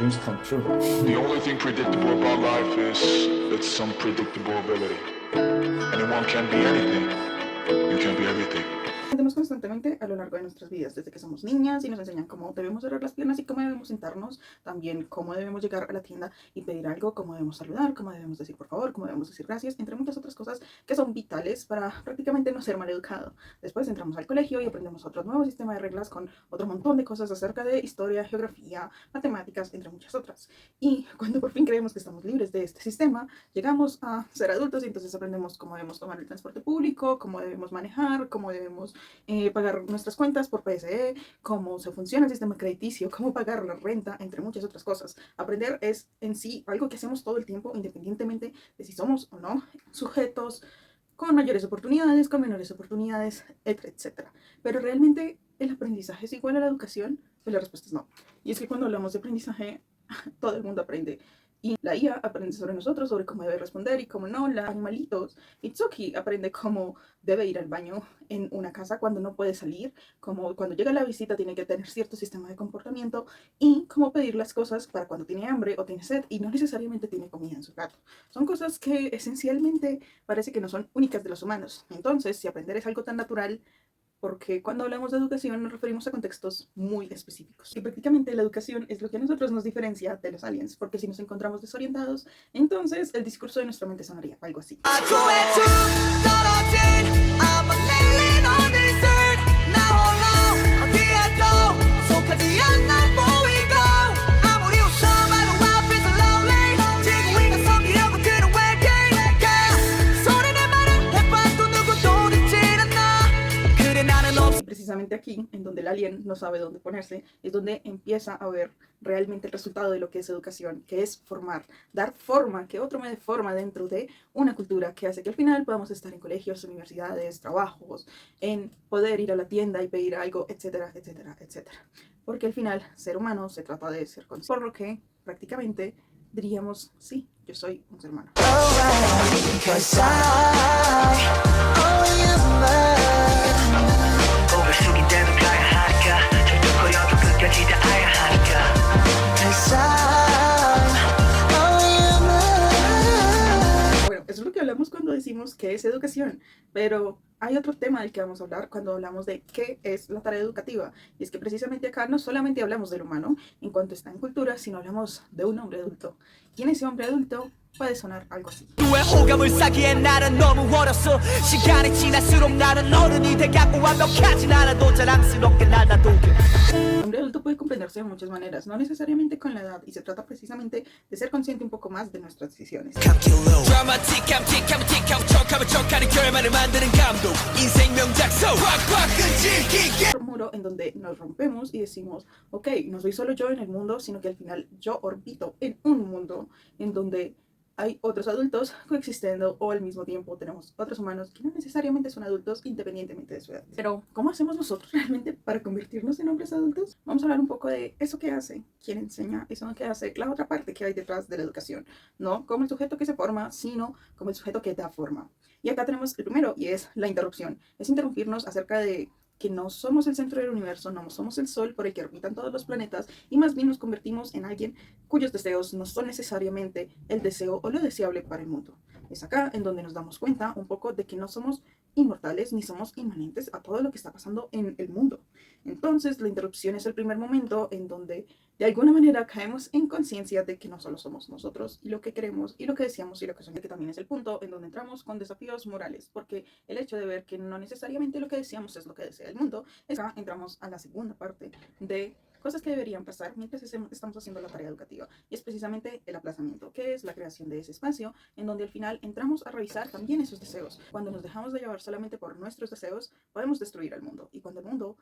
dreams come true. The only thing predictable about life is its unpredictable ability. Anyone can be anything. You can be everything. Aprendemos constantemente a lo largo de nuestras vidas, desde que somos niñas y nos enseñan cómo debemos cerrar las piernas y cómo debemos sentarnos, también cómo debemos llegar a la tienda y pedir algo, cómo debemos saludar, cómo debemos decir por favor, cómo debemos decir gracias, entre muchas otras cosas que son vitales para prácticamente no ser mal educado. Después entramos al colegio y aprendemos otro nuevo sistema de reglas con otro montón de cosas acerca de historia, geografía, matemáticas, entre muchas otras. Y cuando por fin creemos que estamos libres de este sistema, llegamos a ser adultos y entonces aprendemos cómo debemos tomar el transporte público, cómo debemos manejar, cómo debemos pagar nuestras cuentas por PSE, cómo se funciona el sistema crediticio, cómo pagar la renta, entre muchas otras cosas. Aprender es en sí algo que hacemos todo el tiempo, independientemente de si somos o no sujetos con mayores oportunidades, con menores oportunidades, etcétera. Pero realmente el aprendizaje es igual a la educación, pues la respuesta es no. Y es que cuando hablamos de aprendizaje, todo el mundo aprende. Y la IA aprende sobre nosotros, sobre cómo debe responder y cómo no. Los animalitos, Itsuki aprende cómo debe ir al baño en una casa cuando no puede salir, como cuando llega la visita tiene que tener cierto sistema de comportamiento y cómo pedir las cosas para cuando tiene hambre o tiene sed y no necesariamente tiene comida en su plato. Son cosas que esencialmente parece que no son únicas de los humanos. Entonces, si aprender es algo tan natural, porque cuando hablamos de educación nos referimos a contextos muy específicos. Y prácticamente la educación es lo que a nosotros nos diferencia de los aliens, porque si nos encontramos desorientados, entonces el discurso de nuestra mente sonaría algo así. Precisamente aquí, en donde el alien no sabe dónde ponerse, es donde empieza a ver realmente el resultado de lo que es educación, que es formar, dar forma, que otro me dé forma dentro de una cultura que hace que al final podamos estar en colegios, universidades, trabajos, en poder ir a la tienda y pedir algo, etcétera, etcétera, etcétera. Porque al final, ser humano se trata de ser consciente, por lo que prácticamente diríamos, sí, yo soy un ser humano. Bueno, eso es lo que hablamos cuando decimos que es educación, pero hay otro tema del que vamos a hablar cuando hablamos de qué es la tarea educativa, y es que precisamente acá no solamente hablamos del humano en cuanto está en cultura, sino hablamos de un hombre adulto. Y en ese hombre adulto puede sonar algo así. El hombre adulto puede comprenderse de muchas maneras, no necesariamente con la edad, y se trata precisamente de ser consciente un poco más de nuestras decisiones. Un muro en donde nos rompemos y decimos, ok, no soy solo yo en el mundo, sino que al final yo orbito en un mundo en donde hay otros adultos coexistiendo o al mismo tiempo tenemos otros humanos que no necesariamente son adultos independientemente de su edad. Pero, ¿cómo hacemos nosotros realmente para convertirnos en hombres adultos? Vamos a hablar un poco de eso que hace, quién enseña, eso que hace, la otra parte que hay detrás de la educación. No como el sujeto que se forma, sino como el sujeto que da forma. Y acá tenemos el primero y es la interrupción. Es interrumpirnos acerca de que no somos el centro del universo, no somos el sol por el que orbitan todos los planetas y más bien nos convertimos en alguien cuyos deseos no son necesariamente el deseo o lo deseable para el mundo. Es acá en donde nos damos cuenta un poco de que no somos inmortales ni somos inmanentes a todo lo que está pasando en el mundo. Entonces la interrupción es el primer momento en donde de alguna manera caemos en conciencia de que no solo somos nosotros y lo que queremos y lo que deseamos y lo que soñamos, que también es el punto en donde entramos con desafíos morales, porque el hecho de ver que no necesariamente lo que deseamos es lo que desea el mundo, acá entramos a la segunda parte de cosas que deberían pasar mientras estamos haciendo la tarea educativa, y es precisamente el aplazamiento, que es la creación de ese espacio en donde al final entramos a revisar también esos deseos. Cuando nos dejamos de llevar solamente por nuestros deseos, podemos destruir al mundo, y cuando el mundo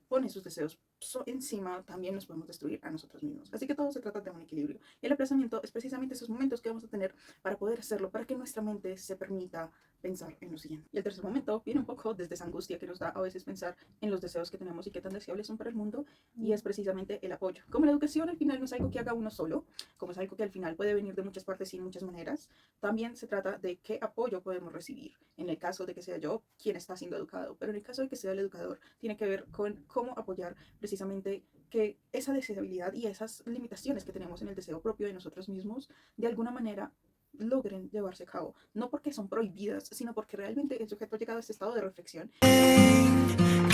pone sus deseos encima, también nos podemos destruir a nosotros mismos. Así que todo se trata de un equilibrio, y el aplazamiento es precisamente esos momentos que vamos a tener para poder hacerlo, para que nuestra mente se permita pensar en lo siguiente. Y el tercer momento viene un poco desde esa angustia que nos da a veces pensar en los deseos que tenemos y qué tan deseables son para el mundo, y es precisamente el apoyo. Como la educación al final no es algo que haga uno solo, como es algo que al final puede venir de muchas partes y muchas maneras, también se trata de qué apoyo podemos recibir. En el caso de que sea yo quien está siendo educado, pero en el caso de que sea el educador, tiene que ver con cómo apoyar precisamente que esa deseabilidad y esas limitaciones que tenemos en el deseo propio de nosotros mismos, de alguna manera logren llevarse a cabo, no porque son prohibidas, sino porque realmente el sujeto ha llegado a este estado de reflexión.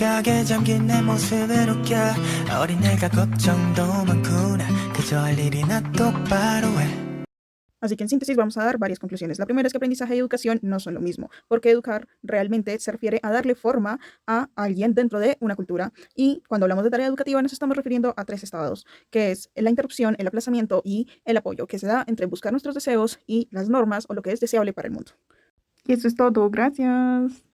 가게 잠긴 내 모습을 웃겨 어린애가 걱정도 많구나 그저 할 일이나 똑바로 해. Así que en síntesis vamos a dar varias conclusiones. La primera es que aprendizaje y educación no son lo mismo, porque educar realmente se refiere a darle forma a alguien dentro de una cultura. Y cuando hablamos de tarea educativa nos estamos refiriendo a tres estados, que es la interrupción, el aplazamiento y el apoyo, que se da entre buscar nuestros deseos y las normas o lo que es deseable para el mundo. Y eso es todo. Gracias.